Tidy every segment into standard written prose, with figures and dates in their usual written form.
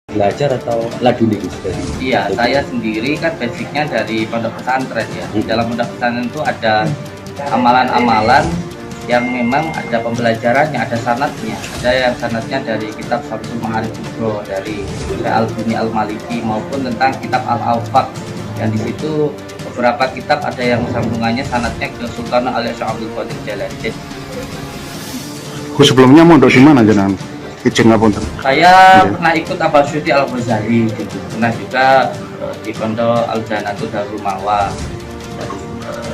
Belajar atau laduni Gus? Iya, saya sendiri kan basicnya dari pondok pesantren ya. Di dalam pondok pesantren itu ada amalan-amalan yang memang ada pembelajarannya, ada sanadnya. Ada yang sanadnya dari kitab Syamsul Ma'arif Kubro, dari Al-Buni Al-Maliki maupun tentang kitab Al-Awfaq. Yang di situ beberapa kitab ada yang sambungannya sanadnya ke Sultan Al-Syekh Abdul Qadir Jailani. Sebelumnya mondok di mana jenengan? Kijeng ngapunten. Saya pernah ikut Abah Syuti Al-Ghazali gitu. Pernah juga di Pondok Al-Janatul Darul Ma'wa.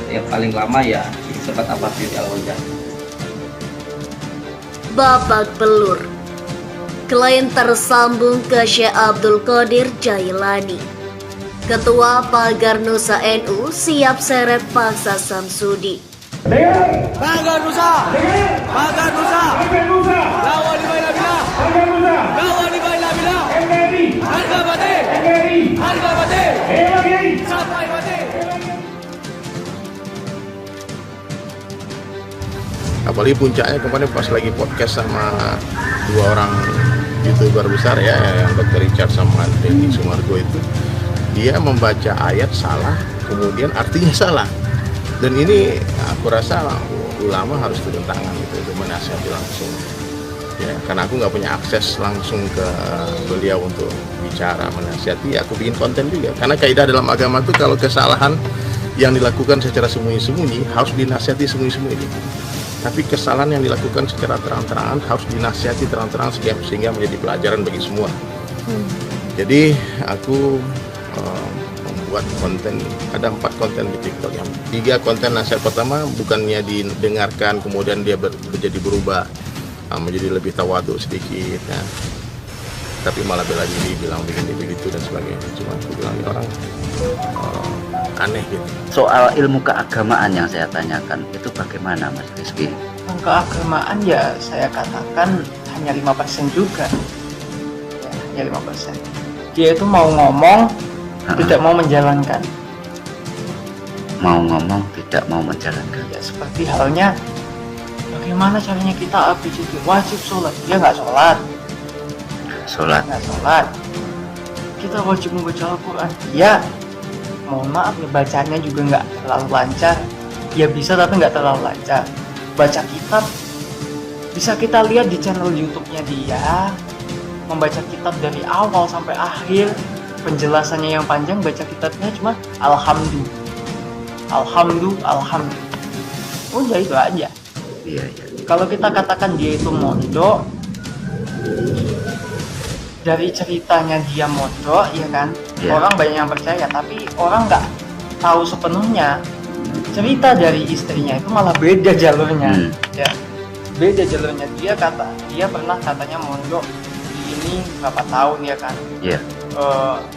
Yang paling lama ya di tempat Abah Syuti Al-Ghazali. Babak belur. Klien tersambung ke Syekh Abdul Qadir Jailani. Ketua Pagar Nusa NU siap seret paksa Samsudi. Pagar Nusa, Pagar Nusa, lawan di bailah bila, lawan di bailah bila, harga mati, harga mati, sampai mati. Apalagi puncaknya kemarin pas lagi podcast sama dua orang YouTuber besar ya, yang Dr. Richard sama Denny Sumargo itu, dia membaca ayat salah, kemudian artinya salah. Dan ini aku rasa ulama harus turun tangan gitu, menasihati langsung. Ya, karena aku nggak punya akses langsung ke beliau untuk bicara menasihati, aku bikin konten juga. Karena kaidah dalam agama itu kalau kesalahan yang dilakukan secara sembunyi-sembunyi harus dinasihati sembunyi-sembunyi. Tapi kesalahan yang dilakukan secara terang-terangan harus dinasihati terang-terangan sehingga menjadi pelajaran bagi semua. Jadi aku membuat konten, ada 4 konten di TikTok. Yang 3 konten nasihat pertama bukannya didengarkan, kemudian dia menjadi berubah menjadi lebih tawadhu sedikit ya. Tapi malah bela diri, bilang begini begitu dan sebagainya. Cuma aku bilang ini orang aneh gitu. Soal ilmu keagamaan yang saya tanyakan itu bagaimana Mas Rizky? Keagamaan ya saya katakan hanya 5% juga ya, hanya 5%. Dia itu mau ngomong tidak mau menjalankan. Mau ngomong tidak mau menjalankan. Ya seperti halnya bagaimana caranya kita ABCD wajib sholat, dia nggak sholat. Nggak sholat. Kita wajib membaca Al-Quran, ya mohon maaf ya bacanya juga nggak terlalu lancar. Ya bisa tapi nggak terlalu lancar. Baca kitab bisa kita lihat di channel YouTube-nya dia, membaca kitab dari awal sampai akhir, penjelasannya yang panjang, baca kitabnya cuma alhamdulillah. Udah itu aja. Iya. Kalau kita katakan dia itu mondok, dari ceritanya dia mondok, ya kan, orang banyak yang percaya, tapi orang nggak tahu sepenuhnya cerita dari istrinya itu malah beda jalurnya. Ya, beda jalurnya. Dia pernah katanya mondok di ini berapa tahun ya kan. Iya.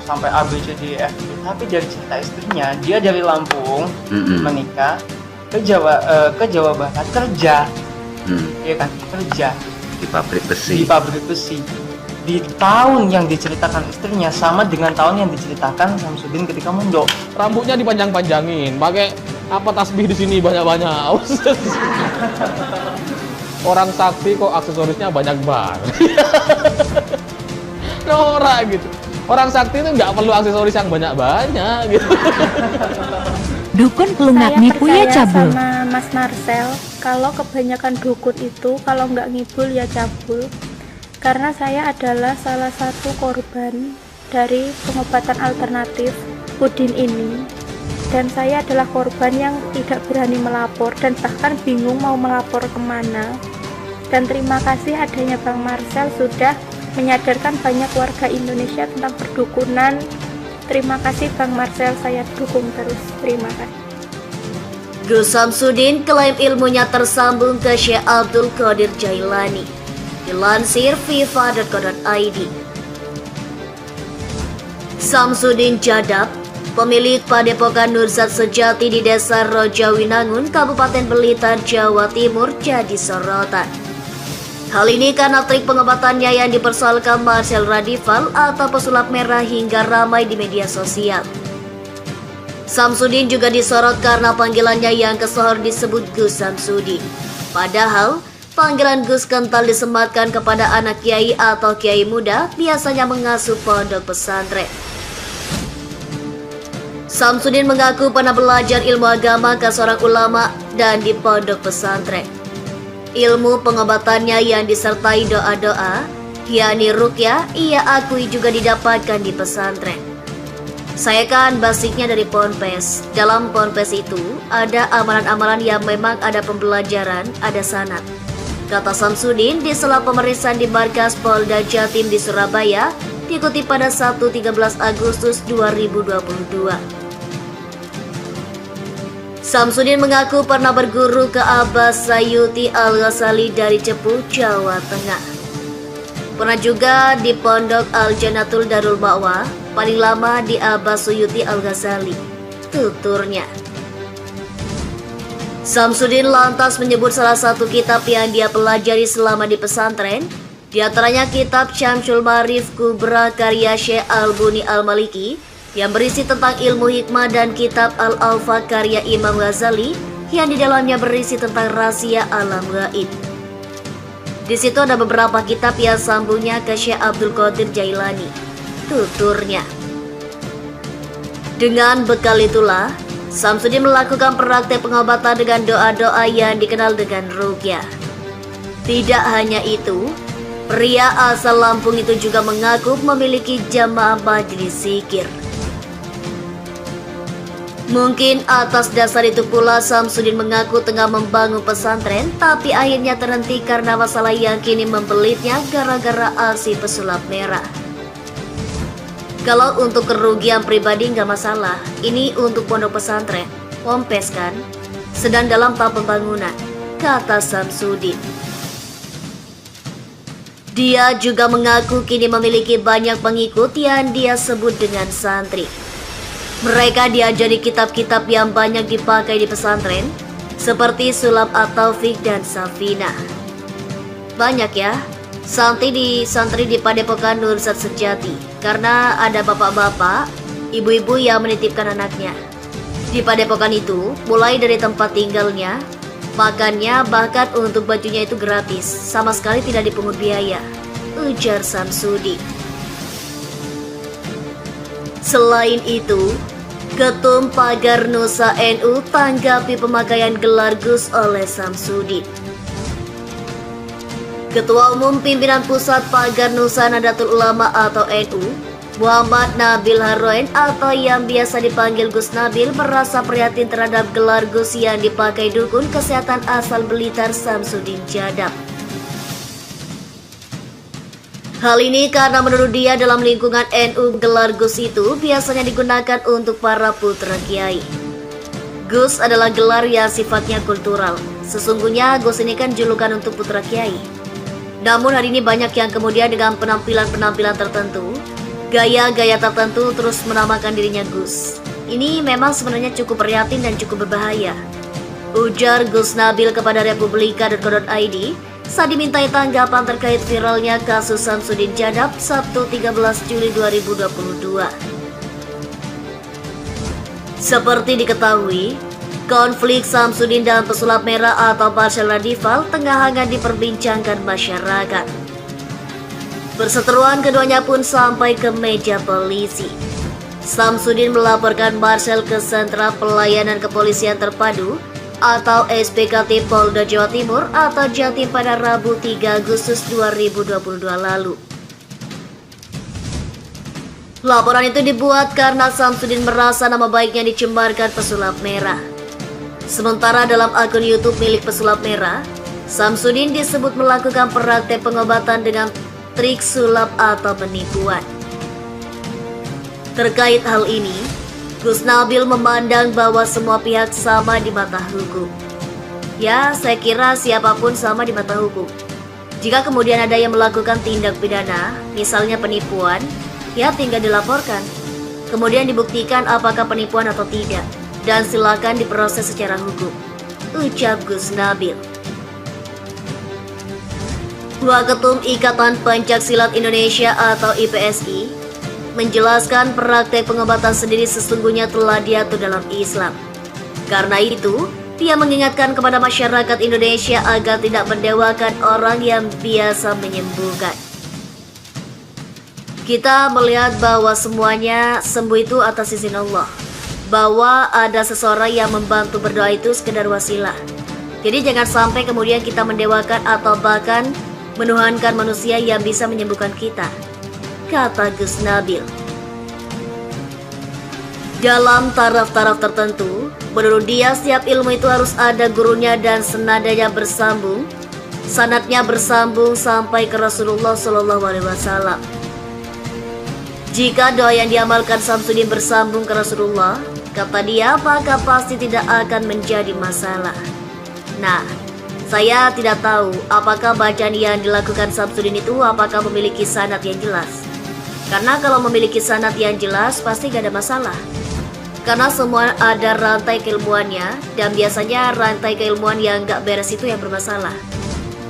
Sampai A, B, C, D, E, F. Tapi dari cerita istrinya, dia dari Lampung menikah ke Jawa Barat kerja, ya kan, kerja di pabrik besi. Di tahun yang diceritakan istrinya sama dengan tahun yang diceritakan Samsudin ketika mondok. Rambutnya dipanjang-panjangin, pakai tasbih di sini banyak-banyak. Orang sakti kok aksesorisnya banyak banget. Norak gitu. Orang sakti itu nggak perlu aksesoris yang banyak-banyak gitu. Dukun pelungat nipu ya cabul. Sama Mas Marcel, kalau kebanyakan dukun itu kalau nggak ngibul ya cabul. Karena saya adalah salah satu korban dari pengobatan alternatif pudin ini. Dan saya adalah korban yang tidak berani melapor dan bahkan bingung mau melapor kemana. Dan terima kasih adanya Bang Marcel sudah menyadarkan banyak warga Indonesia tentang perdukunan. Terima kasih Bang Marcel, saya dukung terus. Terima kasih. Gus Samsudin klaim ilmunya tersambung ke Syekh Abdul Qadir Jailani. Dilansir fifa.co.id. Samsudin Jadab, pemilik Padepokan Nurzat Sejati di Desa Rojawinangun, Kabupaten Blitar, Jawa Timur, jadi sorotan. Hal ini karena trik pengobatannya yang dipersoalkan Marcel Radival atau pesulap merah hingga ramai di media sosial. Samsudin juga disorot karena panggilannya yang kesohor disebut Gus Samsudin. Padahal panggilan Gus kental disematkan kepada anak kiai atau kiai muda biasanya mengasuh pondok pesantren. Samsudin mengaku pernah belajar ilmu agama ke seorang ulama dan di pondok pesantren. Ilmu pengobatannya yang disertai doa-doa, yakni ruqyah, ia akui juga didapatkan di pesantren. Saya kan basicnya dari ponpes. Dalam ponpes itu ada amalan-amalan yang memang ada pembelajaran, ada sanad. Kata Samsudin di sela pemeriksaan di markas Polda Jatim di Surabaya, diikuti pada Sabtu 13 Agustus 2022. Samsudin mengaku pernah berguru ke Abbas Sayuti Al-Ghazali dari Cepu, Jawa Tengah. Pernah juga di Pondok Al-Janatul Darul Ma'wa, paling lama di Abbas Sayuti Al-Ghazali, tuturnya. Samsudin lantas menyebut salah satu kitab yang dia pelajari selama di pesantren, di antaranya kitab Syamsul Ma'arif Kubra karya Syekh Al-Buni Al-Maliki, yang berisi tentang ilmu hikmah, dan kitab Al-Alfa karya Imam Ghazali yang di dalamnya berisi tentang rahasia alam gaib. Di situ ada beberapa kitab yang sambungnya ke Syekh Abdul Qadir Jailani, tuturnya. Dengan bekal itulah Samsudin melakukan praktek pengobatan dengan doa-doa yang dikenal dengan ruqyah. Tidak hanya itu, pria asal Lampung itu juga mengaku memiliki jamaah majelis zikir. Mungkin atas dasar itu pula Samsudin mengaku tengah membangun pesantren, tapi akhirnya terhenti karena masalah yang kini membelitnya gara-gara aksi pesulap merah. Kalau untuk kerugian pribadi nggak masalah, ini untuk pondok pesantren, ponpes kan, sedang dalam tahap pembangunan, kata Samsudin. Dia juga mengaku kini memiliki banyak pengikut yang dia sebut dengan santri. Mereka diajari kitab-kitab yang banyak dipakai di pesantren, seperti Sulab At-Taufiq dan Safina. Banyak ya, santri di Padepokan Nursat Sejati, karena ada bapak-bapak, ibu-ibu yang menitipkan anaknya. Di Padepokan itu, mulai dari tempat tinggalnya, makannya, bahkan untuk bajunya itu gratis, sama sekali tidak dipungut biaya, ujar Samsudin. Selain itu, Ketum Pagar Nusa NU tanggapi pemakaian gelar Gus oleh Samsudin. Ketua Umum Pimpinan Pusat Pagar Nusa Nahdlatul Ulama atau NU, Muhammad Nabil Haroen atau yang biasa dipanggil Gus Nabil, merasa prihatin terhadap gelar Gus yang dipakai dukun kesehatan asal Blitar Samsudin Jadab. Hal ini karena menurut dia dalam lingkungan NU gelar Gus itu biasanya digunakan untuk para putra kiai. Gus adalah gelar yang sifatnya kultural. Sesungguhnya Gus ini kan julukan untuk putra kiai. Namun hari ini banyak yang kemudian dengan penampilan-penampilan tertentu, gaya-gaya tertentu terus menamakan dirinya Gus. Ini memang sebenarnya cukup prihatin dan cukup berbahaya, ujar Gus Nabil kepada Republika.co.id saat dimintai tanggapan terkait viralnya kasus Samsudin Jadab Sabtu 13 Juli 2022. Seperti diketahui, konflik Samsudin dan pesulap merah atau Marshal Radifal tengah hangat diperbincangkan masyarakat. Perseteruan keduanya pun sampai ke meja polisi. Samsudin melaporkan Marshal ke Sentra Pelayanan Kepolisian Terpadu atau SPKT Polda Jawa Timur atau Jatim pada Rabu 3 Agustus 2022 lalu. Laporan itu dibuat karena Samsudin merasa nama baiknya dicemarkan pesulap merah. Sementara dalam akun YouTube milik pesulap merah, Samsudin disebut melakukan praktek pengobatan dengan trik sulap atau penipuan. Terkait hal ini, Gus Nabil memandang bahwa semua pihak sama di mata hukum. Ya, saya kira siapapun sama di mata hukum. Jika kemudian ada yang melakukan tindak pidana, misalnya penipuan, ya tinggal dilaporkan. Kemudian dibuktikan apakah penipuan atau tidak, dan silakan diproses secara hukum, ucap Gus Nabil. Waketum Ikatan Pencaksilat Indonesia atau IPSI menjelaskan praktek pengobatan sendiri sesungguhnya telah diatur dalam Islam. Karena itu, Dia mengingatkan kepada masyarakat Indonesia agar tidak mendewakan orang yang biasa menyembuhkan. Kita melihat bahwa semuanya sembuh itu atas izin Allah. Bahwa ada seseorang yang membantu berdoa itu sekedar wasilah. Jadi jangan sampai kemudian kita mendewakan atau bahkan menuhankan manusia yang bisa menyembuhkan kita, kata Gus Nabil. Dalam taraf-taraf tertentu, menurut dia setiap ilmu itu harus ada gurunya dan senadanya bersambung, sanadnya bersambung sampai ke Rasulullah SAW. Jika doa yang diamalkan Samsudin bersambung ke Rasulullah, kata dia, maka pasti tidak akan menjadi masalah. Nah, saya tidak tahu apakah bacaan yang dilakukan Samsudin itu apakah memiliki sanad yang jelas. Karena kalau memiliki sanad yang jelas pasti gak ada masalah. Karena semua ada rantai keilmuannya, dan biasanya rantai keilmuan yang gak beres itu yang bermasalah.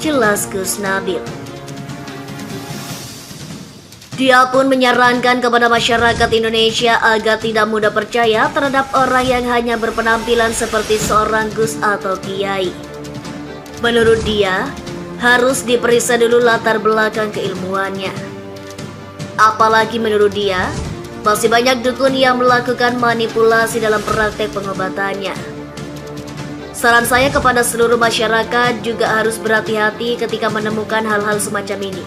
Jelas Gus Nabil. Dia pun menyarankan kepada masyarakat Indonesia agar tidak mudah percaya terhadap orang yang hanya berpenampilan seperti seorang Gus atau Kiai. Menurut dia, harus diperiksa dulu latar belakang keilmuannya. Apalagi menurut dia, masih banyak dukun yang melakukan manipulasi dalam praktek pengobatannya. Saran saya kepada seluruh masyarakat juga harus berhati-hati ketika menemukan hal-hal semacam ini.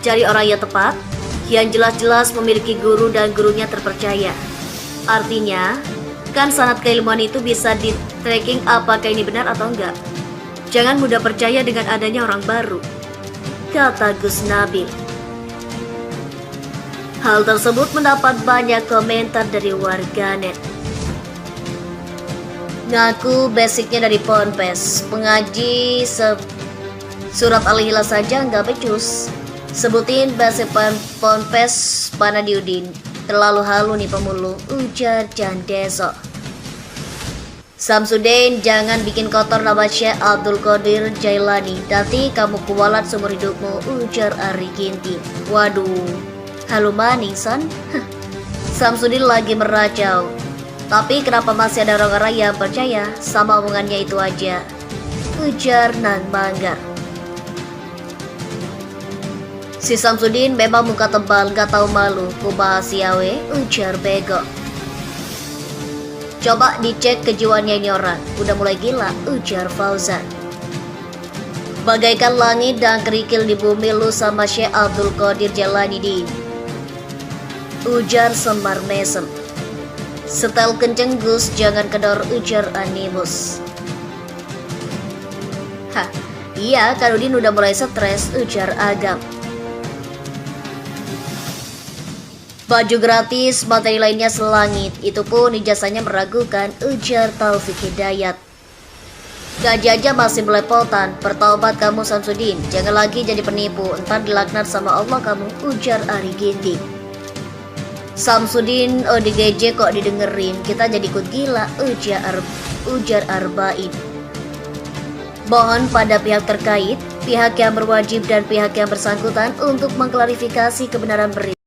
Cari orang yang tepat, yang jelas-jelas memiliki guru dan gurunya terpercaya. Artinya, kan sanad keilmuan itu bisa di-tracking apakah ini benar atau enggak. Jangan mudah percaya dengan adanya orang baru, kata Gus Nabil. Hal tersebut mendapat banyak komentar dari warganet. Ngaku basicnya dari Ponpes, pengaji surat Al-Ikhlas saja nggak becus. Sebutin basic Ponpes Panadiudin, terlalu halu nih pemulu, ujar Candeso. Samsudin, jangan bikin kotor nama Syekh Abdul Qadir Jailani, nanti kamu kualat seumur hidupmu, ujar Ari Ginting. Waduh, halu manisan. Samsudin lagi meracau. Tapi kenapa masih ada orang-orang yang percaya sama omongannya itu aja, ujar Nang Manggar. Si Samsudin memang muka tebal, gak tahu malu, kubahas yawe, ujar Bego. Coba dicek kejiwaannya ini orang, udah mulai gila, ujar Fauzan. Bagaikan langit dan kerikil di bumi lu sama Syekh Abdul Qadir Jailani di, ujar Semar Mesem. Setel kenceng Gus, jangan kedor, ujar Animus. Hah, iya Karudin udah mulai stres, ujar Agam. Baju gratis, materi lainnya selangit, itu pun ijazahnya meragukan, ujar Taufik Hidayat. Gaji aja masih belepotan, bertaubat kamu Samsudin, jangan lagi jadi penipu, entar dilaknat sama Allah kamu, ujar Ari Ginting. Samsudin ODGJ kok didengerin, kita jadi ikut gila, ujar Arba'in. Mohon pada pihak terkait, pihak yang berwajib dan pihak yang bersangkutan untuk mengklarifikasi kebenaran berita.